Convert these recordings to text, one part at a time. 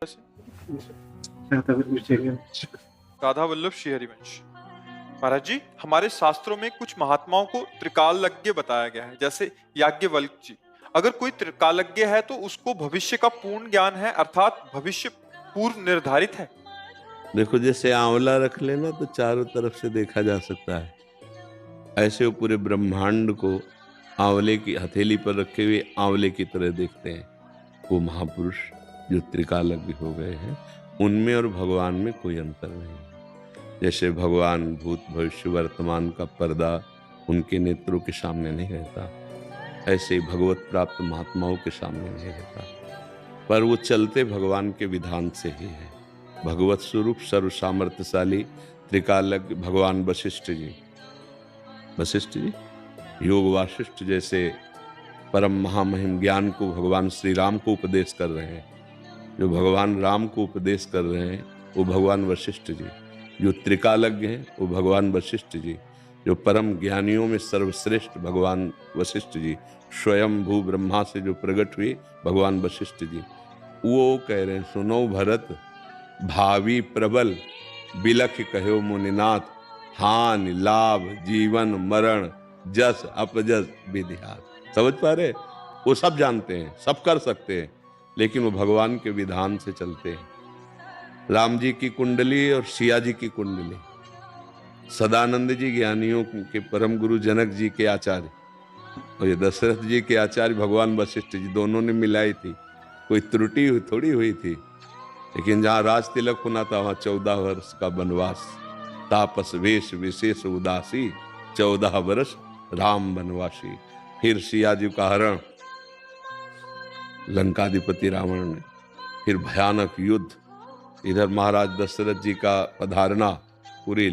राधा वल्लभ श्री राधा वल्लभ श्री हरिवंश। महाराज जी, हमारे शास्त्रों में कुछ महात्माओं को त्रिकालज्ञ बताया गया है, जैसे याज्ञवल्क्य जी। अगर कोई त्रिकालज्ञ है तो उसको भविष्य का पूर्ण ज्ञान है, अर्थात भविष्य पूर्व निर्धारित है। देखो, जैसे आंवला रख लेना तो चारों तरफ से देखा जा सकता है, ऐसे वो पूरे ब्रह्मांड को आंवले की हथेली पर रखे हुए आंवले की तरह देखते हैं। वो महापुरुष जो त्रिकालज्ञ हो गए हैं, उनमें और भगवान में कोई अंतर नहीं। जैसे भगवान भूत भविष्य वर्तमान का पर्दा उनके नेत्रों के सामने नहीं रहता, ऐसे भगवत प्राप्त महात्माओं के सामने नहीं रहता, पर वो चलते भगवान के विधान से ही है। भगवत स्वरूप सर्व सामर्थ्यशाली त्रिकालज्ञ भगवान वशिष्ठ जी योग वासिष्ठ जैसे परम महामहिम ज्ञान को भगवान श्री राम को उपदेश कर रहे हैं। जो भगवान राम को उपदेश कर रहे हैं वो भगवान वशिष्ठ जी। जो त्रिकालज्ञ हैं वो भगवान वशिष्ठ जी। जो परम ज्ञानियों में सर्वश्रेष्ठ भगवान वशिष्ठ जी, स्वयं भू ब्रह्मा से जो प्रकट हुए भगवान वशिष्ठ जी, वो कह रहे हैं, सुनो भरत भावी प्रबल बिलख कहो मुनिनाथ, हानि लाभ जीवन मरण जस अपजस विधिहार। समझ पा रहे? वो सब जानते हैं, सब कर सकते हैं, लेकिन वो भगवान के विधान से चलते हैं। राम जी की कुंडली और सिया जी की कुंडली, सदानंद जी ज्ञानियों के परम गुरु जनक जी के आचार्य और ये दशरथ जी के आचार्य भगवान वशिष्ठ जी, दोनों ने मिलाई थी। कोई त्रुटि थोड़ी हुई थी। लेकिन जहाँ राज तिलक होना था वहाँ 14 वर्ष का वनवास, तापस वेश विशेष उदासी, 14 वर्ष राम वनवासी। फिर सिया जी का हरण लंकाधिपति रावण ने, फिर भयानक युद्ध, इधर महाराज दशरथ जी का पधारना, पूरी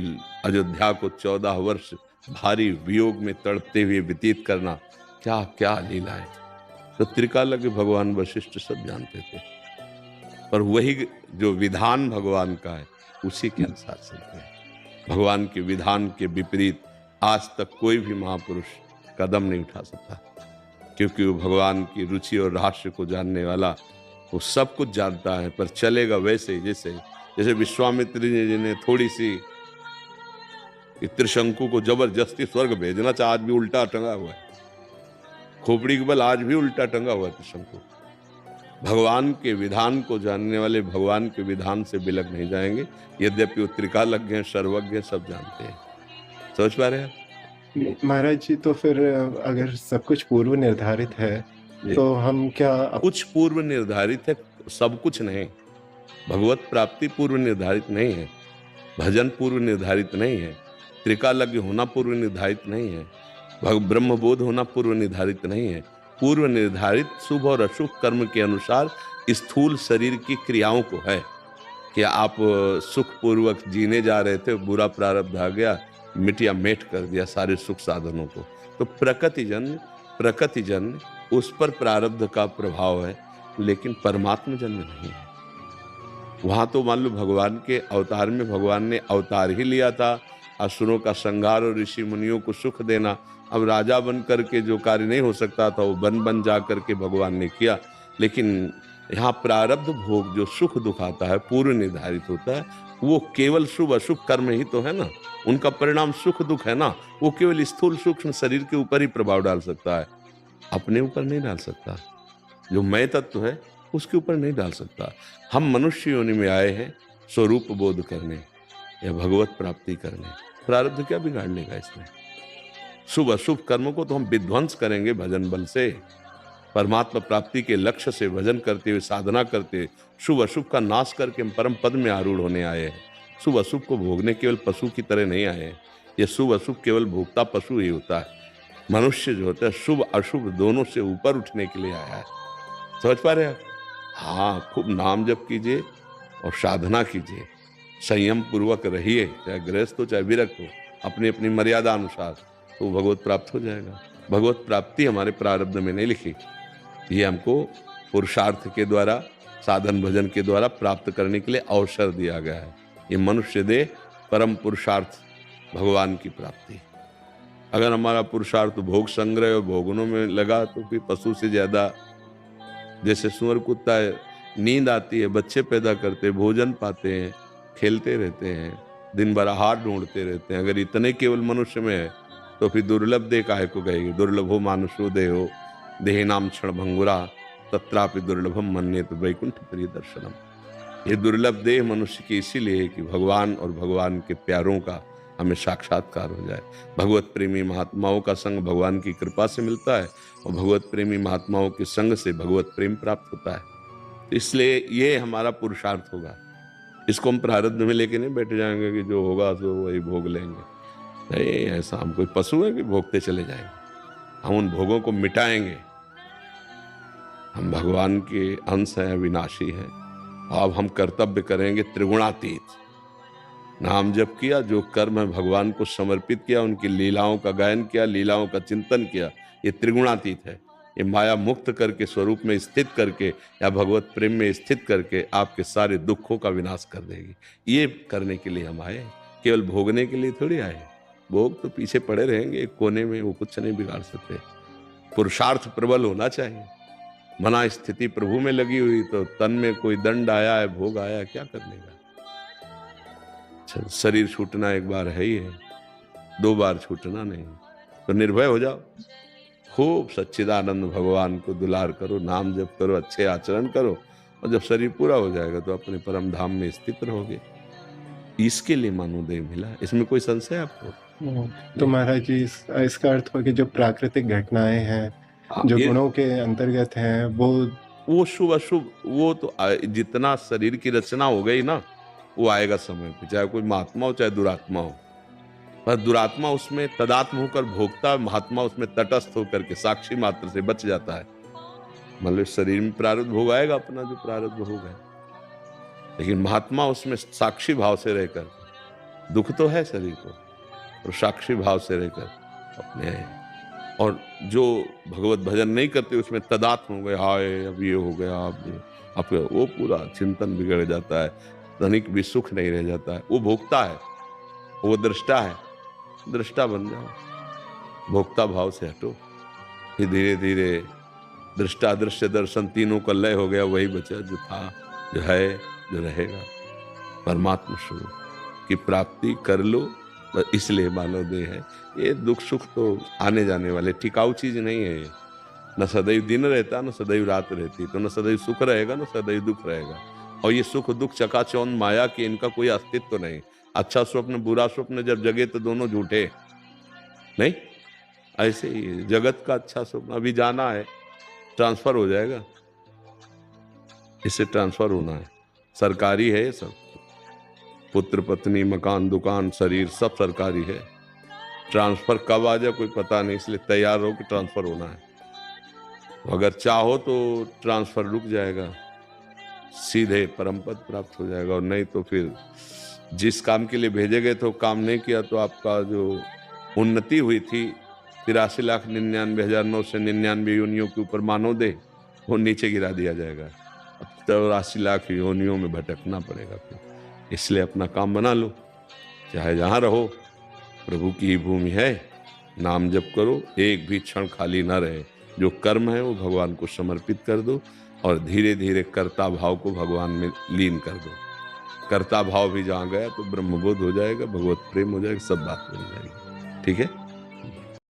अयोध्या को 14 वर्ष भारी वियोग में तड़पते हुए व्यतीत करना, क्या क्या लीला है। तो त्रिकालज्ञ भगवान वशिष्ठ सब जानते थे, पर वही जो विधान भगवान का है उसी के अनुसार चलते हैं। भगवान के विधान के विपरीत आज तक कोई भी महापुरुष कदम नहीं उठा सकता, क्योंकि वो भगवान की रुचि और रहस्य को जानने वाला, वो सब कुछ जानता है, पर चलेगा वैसे जैसे विश्वामित्र जी ने थोड़ी सी त्रिशंकु को जबरदस्ती स्वर्ग भेजना चाहा, आज भी उल्टा टंगा हुआ है। खोपड़ी के बल आज भी उल्टा टंगा हुआ है त्रिशंकु। भगवान के विधान को जानने वाले भगवान के विधान से बिलक नहीं जाएंगे, यद्यपि वो त्रिकालज्ञ हैं, सर्वज्ञ हैं, सब जानते हैं। समझ पा रहे हैं महाराज जी? तो फिर अगर सब कुछ पूर्व निर्धारित है तो हम क्या कुछ पूर्व निर्धारित है, सब कुछ नहीं। भगवत प्राप्ति पूर्व निर्धारित नहीं है, भजन पूर्व निर्धारित नहीं है, त्रिकालज्ञ होना पूर्व निर्धारित नहीं है, ब्रह्मबोध होना पूर्व निर्धारित नहीं है। पूर्व निर्धारित शुभ और अशुभ कर्म के अनुसार स्थूल शरीर की क्रियाओं को है कि आप सुखपूर्वक जीने जा रहे थे, बुरा प्रारब्ध आ गया, मिटिया मेट कर दिया सारे सुख साधनों को। तो प्रकृति जन्य उस पर प्रारब्ध का प्रभाव है, लेकिन परमात्मा जन्य नहीं है। वहां तो मान लो भगवान के अवतार में भगवान ने अवतार ही लिया था, असुरों का संहार और ऋषि मुनियों को सुख देना। अब राजा बन करके जो कार्य नहीं हो सकता था वो बन जा करके भगवान ने किया। लेकिन यहाँ प्रारब्ध भोग जो सुख दुख आता है पूर्व निर्धारित होता है, वो केवल शुभ अशुभ कर्म ही तो है ना, उनका परिणाम सुख दुख है ना। वो केवल स्थूल सूक्ष्म शरीर के ऊपर ही प्रभाव डाल सकता है, अपने ऊपर नहीं डाल सकता। जो मैं तत्व है उसके ऊपर नहीं डाल सकता। हम मनुष्य योनि में आए हैं स्वरूप बोध करने या भगवत प्राप्ति करने, प्रारब्ध क्या बिगाड़ लेगा इसमें। शुभ अशुभ कर्मों को तो हम विध्वंस करेंगे भजन बल से, परमात्मा प्राप्ति के लक्ष्य से भजन करते हुए, साधना करते हुए शुभ अशुभ का नाश करके हम परम पद में आरूढ़ होने आए हैं। शुभ अशुभ को भोगने केवल पशु की तरह नहीं आए हैं। यह शुभ अशुभ केवल भोगता पशु ही होता है। मनुष्य जो होता है शुभ अशुभ दोनों से ऊपर उठने के लिए आया है। समझ पा रहे हैं? हाँ, खूब नाम जप कीजिए और साधना कीजिए, संयम पूर्वक रहिए, चाहे गृहस्थ हो चाहे विरक्त हो, अपनी अपनी मर्यादा अनुसार, तो भगवत प्राप्त हो जाएगा। भगवत प्राप्ति हमारे प्रारब्ध में नहीं लिखी, ये हमको पुरुषार्थ के द्वारा, साधन भजन के द्वारा प्राप्त करने के लिए अवसर दिया गया है। ये मनुष्य देह परम पुरुषार्थ भगवान की प्राप्ति। अगर हमारा पुरुषार्थ भोग संग्रह और भोगनों में लगा तो फिर पशु से ज्यादा, जैसे सुअर कुत्ता नींद आती है, बच्चे पैदा करते हैं, भोजन पाते हैं, खेलते रहते हैं, दिन भर आहार ढूंढते रहते हैं। अगर इतने केवल मनुष्य में है तो फिर दुर्लभ देह काहे को कहेगी? दुर्लभो मानुषो देहो देहिनाम क्षण भंगुरा तत्रापि दुर्लभम मन्येत वैकुंठ प्रिय दर्शनम। ये दुर्लभ देह मनुष्य की इसीलिए है कि भगवान और भगवान के प्यारों का हमें साक्षात्कार हो जाए। भगवत प्रेमी महात्माओं का संग भगवान की कृपा से मिलता है और भगवत प्रेमी महात्माओं के संग से भगवत प्रेम प्राप्त होता है। इसलिए ये हमारा पुरुषार्थ होगा। इसको हम प्रारब्ध में लेके नहीं बैठ जाएंगे कि जो होगा सो वही भोग लेंगे। नहीं, ऐसा हम कोई पशु है कि भोगते चले जाएंगे। हम उन भोगों को मिटाएंगे। हम भगवान के अंश हैं, अविनाशी हैं। अब हम कर्तव्य करेंगे त्रिगुणातीत। नाम जप किया, जो कर्म है भगवान को समर्पित किया, उनकी लीलाओं का गायन किया, लीलाओं का चिंतन किया, ये त्रिगुणातीत है। ये माया मुक्त करके स्वरूप में स्थित करके या भगवत प्रेम में स्थित करके आपके सारे दुखों का विनाश कर देगी। ये करने के लिए हम आए, केवल भोगने के लिए थोड़ी आए। भोग तो पीछे पड़े रहेंगे एक कोने में, वो कुछ नहीं बिगाड़ सकते। पुरुषार्थ प्रबल होना चाहिए। मना स्थिति प्रभु में लगी हुई तो तन में कोई दंड आया है, भोग आया, क्या कर लेगा? शरीर छूटना एक बार है ही है, 2 बार छूटना नहीं। तो निर्भय हो जाओ, खूब सच्चिदानंद भगवान को दुलार करो, नाम जप करो, अच्छे आचरण करो, और जब शरीर पूरा हो जाएगा तो अपने परम धाम में स्थित रहोगे। इसके लिए मानवदेह मिला, इसमें कोई संशय आपको? तो महाराज जी इसका अर्थ हो कि जो प्राकृतिक घटनाएं हैं, जो गुणों के अंतर्गत हैं, वो शुभ अशुभ, वो तो जितना शरीर की रचना हो गई ना, वो आएगा समय पे, चाहे कोई महात्मा हो चाहे दुरात्मा हो। पर दुरात्मा उसमें तदात्म होकर भोगता, महात्मा उसमें तटस्थ होकर के साक्षी मात्र से बच जाता है। मतलब शरीर में प्रारब्ध भोग आएगा अपना, जो प्रारब्ध भोग है, लेकिन महात्मा उसमें साक्षी भाव से रहकर, दुख तो है शरीर को, और साक्षी भाव से रहकर अपने, और जो भगवत भजन नहीं करते उसमें तदात्म हो गए, हाय अब ये हो गया, अब वो पूरा चिंतन बिगड़ जाता है, तनिक भी सुख नहीं रह जाता है। वो भोगता है, वो दृष्टा है, दृष्टा बन जाओ, भोक्ता भाव से हटो, फिर धीरे धीरे दृष्टा दृश्य दर्शन तीनों का लय हो गया, वही बचा जो था, जो है, जो रहेगा। परमात्मा स्वरूप की प्राप्ति कर लो, इसलिए मानव देह है। ये दुख सुख तो आने जाने वाले, टिकाऊ चीज नहीं है। न सदैव दिन रहता, न सदैव रात रहती, तो न सदैव सुख रहेगा, न सदैव दुख रहेगा। और ये सुख दुख चकाचौंध माया की, इनका कोई अस्तित्व तो नहीं। अच्छा स्वप्न बुरा स्वप्न जब जगे तो दोनों झूठे नहीं। ऐसे ही जगत का अच्छा स्वप्न, अभी जाना है, ट्रांसफर हो जाएगा, इससे ट्रांसफर होना है। सरकारी है ये सब, पुत्र पत्नी मकान दुकान शरीर सब सरकारी है। ट्रांसफर कब आ जाए कोई पता नहीं, इसलिए तैयार हो कि ट्रांसफर होना है। अगर चाहो तो ट्रांसफर रुक जाएगा, सीधे परम पद प्राप्त हो जाएगा, और नहीं तो फिर जिस काम के लिए भेजे गए थे काम नहीं किया तो आपका जो उन्नति हुई थी 83,99,999 योनियों के ऊपर मानव दे, वो नीचे गिरा दिया जाएगा। 83 लाख योनियों में भटकना पड़ेगा फिर। इसलिए अपना काम बना लो, चाहे जहाँ रहो, प्रभु की ही भूमि है, नाम जप करो, एक भी क्षण खाली ना रहे। जो कर्म है वो भगवान को समर्पित कर दो, और धीरे धीरे कर्ता भाव को भगवान में लीन कर दो। कर्ता भाव भी जहाँ गया तो ब्रह्मबोध हो जाएगा, भगवत प्रेम हो जाएगा, सब बात बन जाएगी। ठीक है।